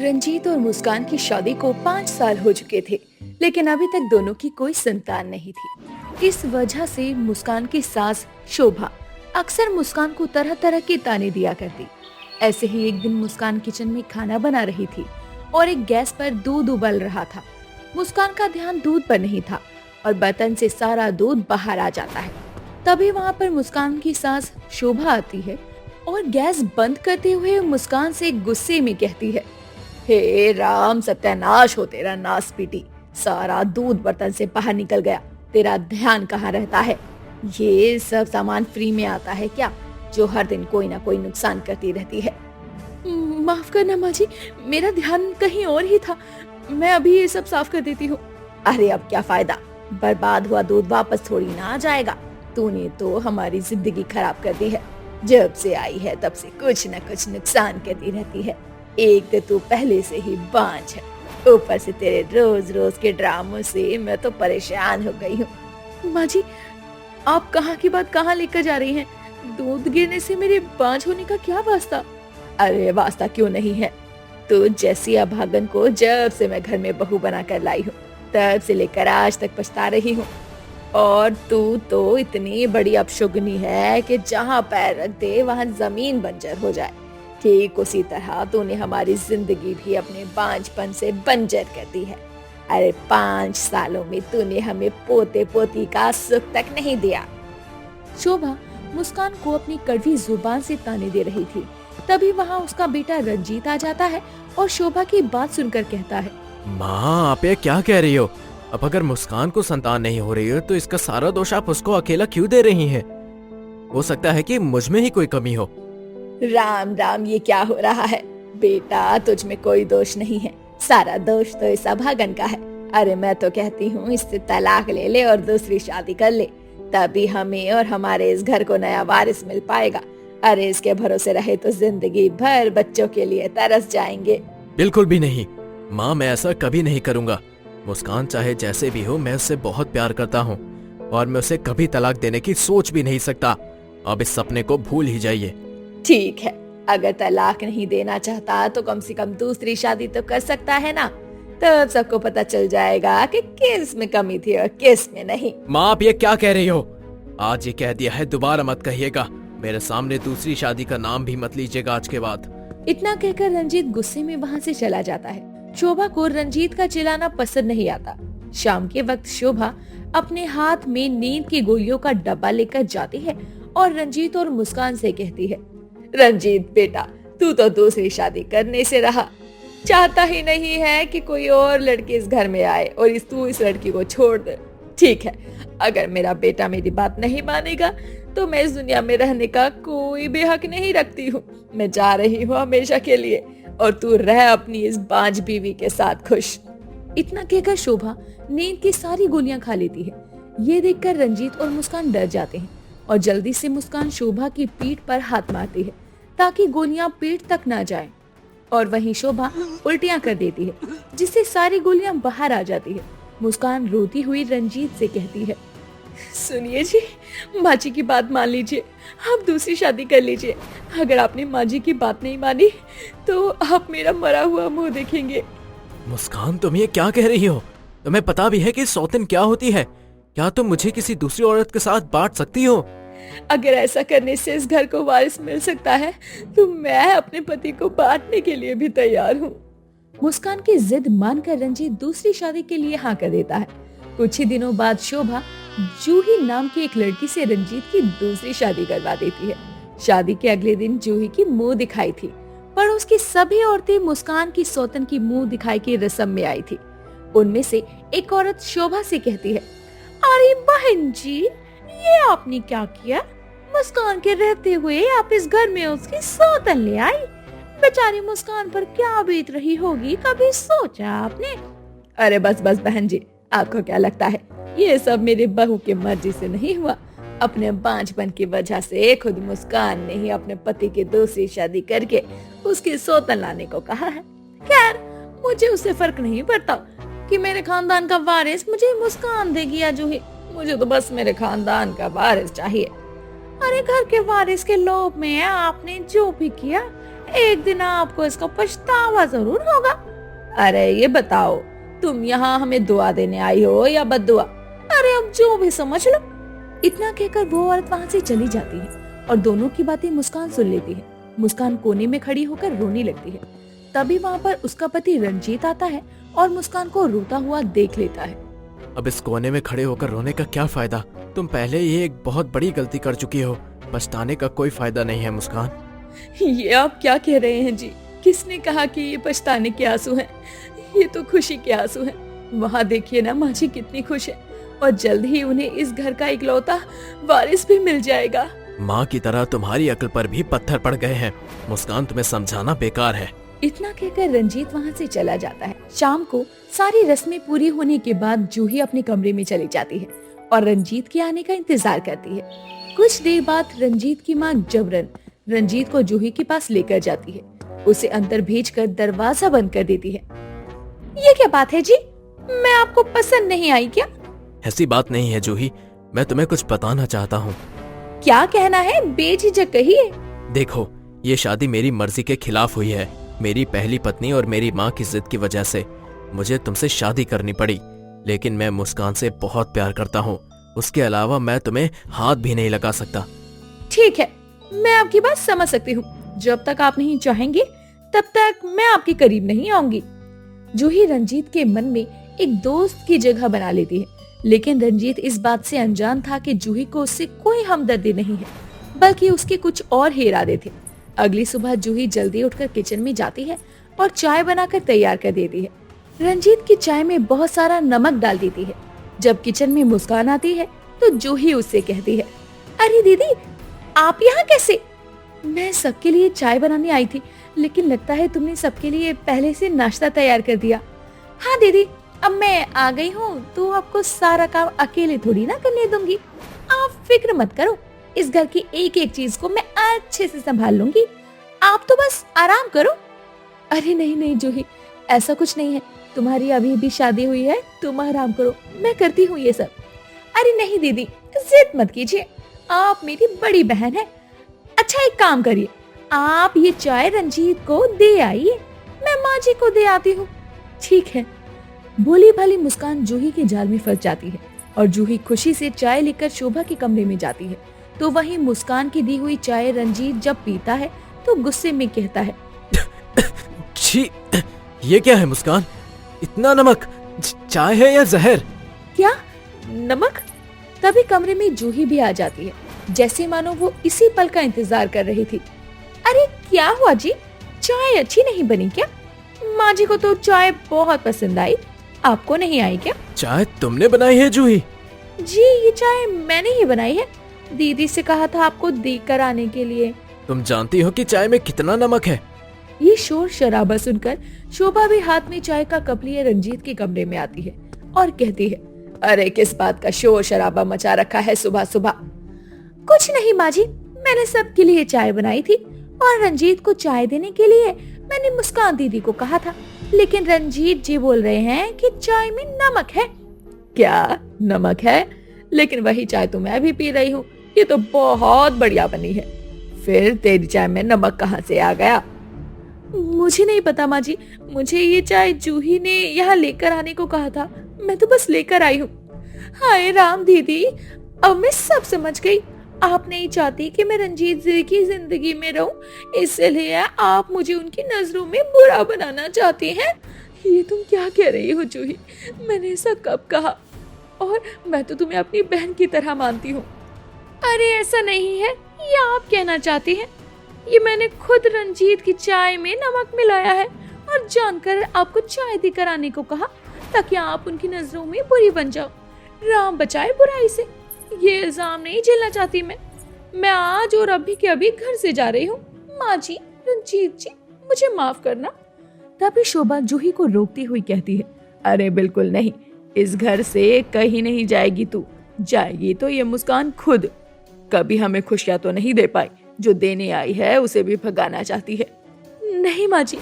रंजीत और मुस्कान की शादी को 5 साल हो चुके थे, लेकिन अभी तक दोनों की कोई संतान नहीं थी। इस वजह से मुस्कान की सास शोभा अक्सर मुस्कान को तरह तरह के ताने दिया करती। ऐसे ही एक दिन मुस्कान किचन में खाना बना रही थी और एक गैस पर दूध उबल रहा था। मुस्कान का ध्यान दूध पर नहीं था और बर्तन से सारा दूध बाहर आ जाता है। तभी वहाँ पर मुस्कान की सास शोभा आती है और गैस बंद करते हुए मुस्कान से गुस्से में कहती है, हे राम, सत्यानाश हो तेरा नासपीटी, सारा दूध बर्तन से बाहर निकल गया। तेरा ध्यान कहाँ रहता है? ये सब सामान फ्री में आता है क्या, जो हर दिन कोई ना कोई नुकसान करती रहती है? माफ करना माँ जी, मेरा ध्यान कहीं और ही था। मैं अभी ये सब साफ कर देती हूँ। अरे अब क्या फायदा, बर्बाद हुआ दूध वापस थोड़ी ना आ जाएगा। तूने तो हमारी जिंदगी खराब कर दी है। जब से आई है तब से कुछ न कुछ नुकसान करती रहती है। एक तो तू पहले से ही बांझ है, ऊपर से तेरे रोज रोज के ड्रामों से मैं तो परेशान हो गई हूँ। माँ जी, आप कहाँ की बात कहाँ लेकर जा रही हैं? दूध गिरने से मेरे बांझ होने का क्या वास्ता? अरे वास्ता क्यों नहीं है, तो जैसी अभागन को जब से मैं घर में बहू बना कर लाई हूँ तब से लेकर आज तक पछता रही हूँ। और तू तो इतनी बड़ी अपशुगनी है कि जहाँ पैर रख दे वहाँ जमीन बंजर हो जाए। ठीक उसी तरह तूने हमारी जिंदगी भी अपने बांझपन से बंजर कर दी है। अरे 5 सालों में तूने हमें पोते पोती का सुख तक नहीं दिया। शोभा मुस्कान को अपनी कड़वी जुबान से ताने दे रही थी। तभी वहाँ उसका बेटा रंजीत आ जाता है और शोभा की बात सुनकर कहता है, माँ, आप ये क्या कह रही हो? अब अगर मुस्कान को संतान नहीं हो रही है तो इसका सारा दोष आप उसको अकेला क्यों दे रही हैं? हो सकता है कि मुझ में ही कोई कमी हो। राम राम, ये क्या हो रहा है बेटा? तुझ में कोई दोष नहीं है, सारा दोष तो इस अभागन का है। अरे मैं तो कहती हूँ इससे तलाक ले ले और दूसरी शादी कर ले, तभी हमें और हमारे इस घर को नया वारिस मिल पाएगा। अरे इसके भरोसे रहे तो जिंदगी भर बच्चों के लिए तरस जाएंगे। बिल्कुल भी नहीं माँ, मैं ऐसा कभी नहीं करूँगा। मुस्कान चाहे जैसे भी हो, मैं उससे बहुत प्यार करता हूँ और मैं उसे कभी तलाक देने की सोच भी नहीं सकता। अब इस सपने को भूल ही जाइए। ठीक है, अगर तलाक नहीं देना चाहता तो कम से कम दूसरी शादी तो कर सकता है ना, तब सबको पता चल जाएगा कि किस में कमी थी और किस में नहीं। माँ, आप ये क्या कह रही हो? आज ये कह दिया है, दोबारा मत कहिएगा। मेरे सामने दूसरी शादी का नाम भी मत लीजिएगा आज के बाद। इतना कहकर रंजीत गुस्से में वहाँ से चला जाता है। शोभा को रंजीत का चिल्लाना पसंद नहीं आता। शाम के वक्त शोभा अपने हाथ में नींद की गोलियों का डब्बा लेकर जाती है और रंजीत और मुस्कान से कहती है, रंजीत बेटा, तू तो दूसरी शादी करने से रहा, चाहता ही नहीं है कि कोई और लड़की इस घर में आए और तू इस लड़की को छोड़ दे। ठीक है, अगर मेरा बेटा मेरी बात नहीं मानेगा तो मैं इस दुनिया में रहने का कोई भी हक नहीं रखती हूँ। मैं जा रही हूँ हमेशा के लिए और तू रह अपनी इस बांझ बीवी के साथ खुश। इतना कहकर शोभा नींद की सारी गोलियां खा लेती है। ये देखकर रंजीत और मुस्कान डर जाते हैं और जल्दी से मुस्कान शोभा की पीठ पर हाथ मारती है ताकि गोलियां पीठ तक ना जाएं। और वहीं शोभा उल्टियां कर देती है जिससे सारी गोलियां बाहर आ जाती है। मुस्कान रोती हुई रंजीत से कहती है, सुनिए जी, माँ जी की बात मान लीजिए, आप दूसरी शादी कर लीजिए। अगर आपने माँ जी की बात नहीं मानी तो आप मेरा मरा हुआ मुंह देखेंगे। मुस्कान, तुम ये क्या कह रही हो? तुम्हें पता भी है कि सौतन क्या होती है? क्या तुम मुझे किसी दूसरी औरत के साथ बांट सकती हो? अगर ऐसा करने से इस घर को वारिस मिल सकता है तो मैं अपने पति को बांटने के लिए भी तैयार हूँ। मुस्कान की जिद मानकर रंजीत दूसरी शादी के लिए हाँ कर देता है। कुछ ही दिनों बाद शोभा जूही नाम की एक लड़की से रंजीत की दूसरी शादी करवा देती है। शादी के अगले दिन जूही की मुंह दिखाई थी, पर उसकी सभी औरतें मुस्कान की सौतन की मुंह दिखाई की रस्म में आई थी। उनमें से एक औरत शोभा से कहती है, अरे बहन जी, ये आपने क्या किया? मुस्कान के रहते हुए आप इस घर में उसकी सौतन ले आई। बेचारी मुस्कान पर क्या बीत रही होगी, कभी सोचा आपने? अरे बस बस बहन जी, आपको क्या लगता है ये सब मेरे बहू की मर्जी से नहीं हुआ? अपने बांझपन की वजह से खुद मुस्कान ने ही अपने पति की दूसरी शादी करके उसकी सौतन लाने को कहा है। खैर, मुझे उससे फर्क नहीं पड़ता कि मेरे खानदान का वारिस मुझे मुस्कान देगी या जूही। मुझे तो बस मेरे खानदान का वारिस चाहिए। अरे घर के वारिस के लोभ में आपने जो भी किया, एक दिन आपको इसका पछतावा जरूर होगा। अरे ये बताओ, तुम यहाँ हमें दुआ देने आई हो या बद्दुआ? अरे अब जो भी समझ लो। इतना कहकर वो औरत वहाँ से चली जाती है और दोनों की बातें मुस्कान सुन लेती है। मुस्कान कोने में खड़ी होकर रोने लगती है। तभी वहाँ पर उसका पति रंजीत आता है और मुस्कान को रोता हुआ देख लेता है। अब इस कोने में खड़े होकर रोने का क्या फायदा? तुम पहले ही एक बहुत बड़ी गलती कर चुकी हो। पछताने का कोई फायदा नहीं है मुस्कान। ये आप क्या कह रहे हैं जी? किसने कहा कि ये पछताने के आंसू हैं? ये तो खुशी के आंसू हैं। वहाँ देखिए ना, माँ जी कितनी खुश है और जल्द ही उन्हें इस घर का इकलौता वारिस भी मिल जाएगा। माँ की तरह तुम्हारी अक्ल पर भी पत्थर पड़ गए हैं मुस्कान, तुम्हें समझाना बेकार है। इतना कहकर रंजीत वहाँ से चला जाता है। शाम को सारी रस्में पूरी होने के बाद जूही अपने कमरे में चली जाती है और रंजीत के आने का इंतजार करती है। कुछ देर बाद रंजीत की माँ जबरन रंजीत को जूही के पास लेकर जाती है। उसे अंदर भेजकर दरवाजा बंद कर देती है। ये क्या बात है जी? मैं आपको पसंद नहीं आई क्या? ऐसी बात नहीं है जूही, मैं तुम्हें कुछ बताना चाहता हूँ। क्या कहना है? बेझिझक कहिए। देखो, ये शादी मेरी मर्जी के खिलाफ हुई है। मेरी पहली पत्नी और मेरी माँ की जिद की वजह से मुझे तुमसे शादी करनी पड़ी, लेकिन मैं मुस्कान से बहुत प्यार करता हूँ। उसके अलावा मैं तुम्हें हाथ भी नहीं लगा सकता। ठीक है, मैं आपकी बात समझ सकती हूँ। जब तक आप नहीं चाहेंगे तब तक मैं आपके करीब नहीं आऊंगी। जूही रंजीत के मन में एक दोस्त की जगह बना लेती है, लेकिन रंजीत इस बात से अनजान था कि जूही को उससे कोई हमदर्दी नहीं है, बल्कि उसके कुछ और ही इरादे थे। अगली सुबह जूही जल्दी उठकर किचन में जाती है और चाय बनाकर तैयार कर देती है। रंजीत की चाय में बहुत सारा नमक डाल देती है। जब किचन में मुस्कान आती है तो जूही उससे कहती है, अरे दीदी, आप यहाँ कैसे? मैं सबके लिए चाय बनाने आई थी, लेकिन लगता है तुमने सबके लिए पहले से नाश्ता तैयार कर दिया। हाँ दीदी, अब मैं आ गई हूँ तो आपको सारा काम अकेले थोड़ी ना करने दूंगी। आप फिक्र मत करो, इस घर की एक एक चीज को मैं अच्छे से संभाल लूंगी। आप तो बस आराम करो। अरे नहीं नहीं जूही, ऐसा कुछ नहीं है। तुम्हारी अभी भी शादी हुई है, तुम आराम करो, मैं करती हूँ ये सब। अरे नहीं दीदी, जिद मत कीजिए, आप मेरी बड़ी बहन है। अच्छा एक काम करिए, आप ये चाय रंजीत को दे आइए, मैं माँ जी को दे आती हूँ। ठीक है। भोली भाली मुस्कान जूही के जाल में फंस जाती है और जूही खुशी से चाय लेकर शोभा के कमरे में जाती है। तो वहीं मुस्कान की दी हुई चाय रंजीत जब पीता है तो गुस्से में कहता है, छी, ये क्या है मुस्कान? इतना नमक! चाय है या जहर? क्या नमक? तभी कमरे में जूही भी आ जाती है, जैसे मानो वो इसी पल का इंतजार कर रही थी। अरे क्या हुआ जी, चाय अच्छी नहीं बनी क्या? माँ जी को तो चाय बहुत पसंद आई, आपको नहीं आई क्या? चाय तुमने बनाई है जूही? जी ये चाय मैंने ही बनाई है, दीदी से कहा था आपको देकर आने के लिए। तुम जानती हो कि चाय में कितना नमक है? ये शोर शराबा सुनकर शोभा भी हाथ में चाय का कप लिए रंजीत के कमरे में आती है और कहती है, अरे किस बात का शोर शराबा मचा रखा है सुबह सुबह? कुछ नहीं माँ जी, मैंने सबके लिए चाय बनाई थी और रंजीत को चाय देने के लिए मैंने मुस्कान दीदी को कहा था, लेकिन रंजीत जी बोल रहे हैं कि चाय में नमक है। क्या नमक है? लेकिन वही चाय तो मैं भी पी रही हूँ, ये तो बहुत बढ़िया बनी है। फिर तेरी चाय में नमक कहाँ से आ गया? मुझे नहीं पता माँ जी, मुझे ये चाय जूही ने यहाँ लेकर आने को कहा था, मैं तो बस लेकर आई हूँ। हाय राम दीदी, अब मैं सब समझ गई। आप नहीं चाहती कि मैं रंजीत जी की जिंदगी में रहूं, इसलिए आप मुझे उनकी नजरों में बुरा बनाना चाहती हैं। ये तुम क्या कह रही हो जूही? मैंने ऐसा कब कहा? और मैं तो तुम्हें अपनी बहन की तरह मानती हूँ। अरे ऐसा नहीं है, ये आप कहना चाहती हैं। ये मैंने खुद रंजीत की चाय में नमक मिलाया है और जानकर आपको चाय देकर आने को कहा, ताकि आप उनकी नजरों में बुरी बन जाओ। राम बचाए बुराई से। ये इल्जाम नहीं झेलना चाहती मैं आज और अभी के अभी घर से जा रही हूँ। माँ जी, रंजीत जी, मुझे माफ करना। तभी शोभा जूही को रोकती हुई कहती है, अरे बिल्कुल नहीं, इस घर से कहीं नहीं जाएगी तू। जाएगी तो ये मुस्कान खुद। कभी हमें खुशियां तो नहीं दे पाई, जो देने आई है उसे भी भगाना चाहती है। नहीं माँ जी।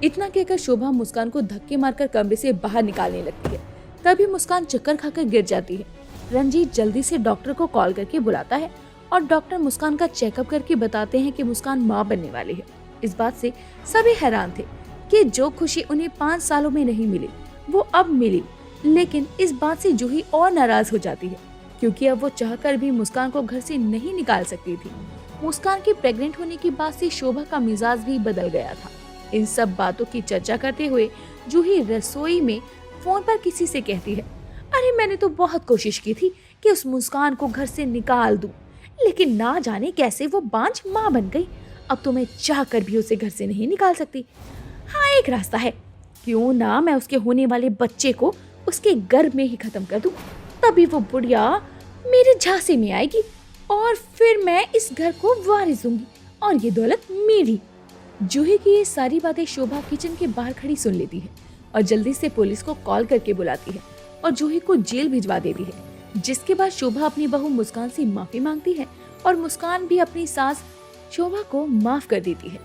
इतना कहकर शोभा मुस्कान को धक्के मारकर कमरे से बाहर निकालने लगती है। तभी मुस्कान चक्कर खाकर गिर जाती है। रंजीत जल्दी से डॉक्टर को कॉल करके बुलाता है और डॉक्टर मुस्कान का चेकअप करके बताते हैं कि मुस्कान माँ बनने वाली है इस बात से सभी हैरान थे कि जो खुशी उन्हें 5 सालों में नहीं मिली वो अब मिली। लेकिन इस बात से जूही और नाराज हो जाती है क्योंकि अब वो चाहकर भी मुस्कान को घर से नहीं निकाल सकती थी। मुस्कान के प्रेग्नेंट होने की बात से शोभा का मिजाज भी बदल गया था। इन सब बातों की चर्चा करते हुए जूही रसोई में फोन पर किसी से कहती है, अरे मैंने तो बहुत कोशिश की थी कि उस मुस्कान को घर से निकाल दूं, लेकिन ना जाने कैसे वो बांझ माँ बन गई। अब तो मैं चाहकर भी उसे घर से नहीं निकाल सकती। हाँ, एक रास्ता है, क्यों ना मैं उसके होने वाले बच्चे को उसके गर्भ में ही खत्म कर दूं। तभी वो बुढ़िया मेरे झांसे में आएगी और फिर मैं इस घर को वारिस दूंगी और ये दौलत मेरी। जूही की ये सारी बातें शोभा किचन के बाहर खड़ी सुन लेती है और जल्दी से पुलिस को कॉल करके बुलाती है और जूही को जेल भिजवा देती है। जिसके बाद शोभा अपनी बहू मुस्कान से माफी मांगती है और मुस्कान भी अपनी सास शोभा को माफ कर देती है।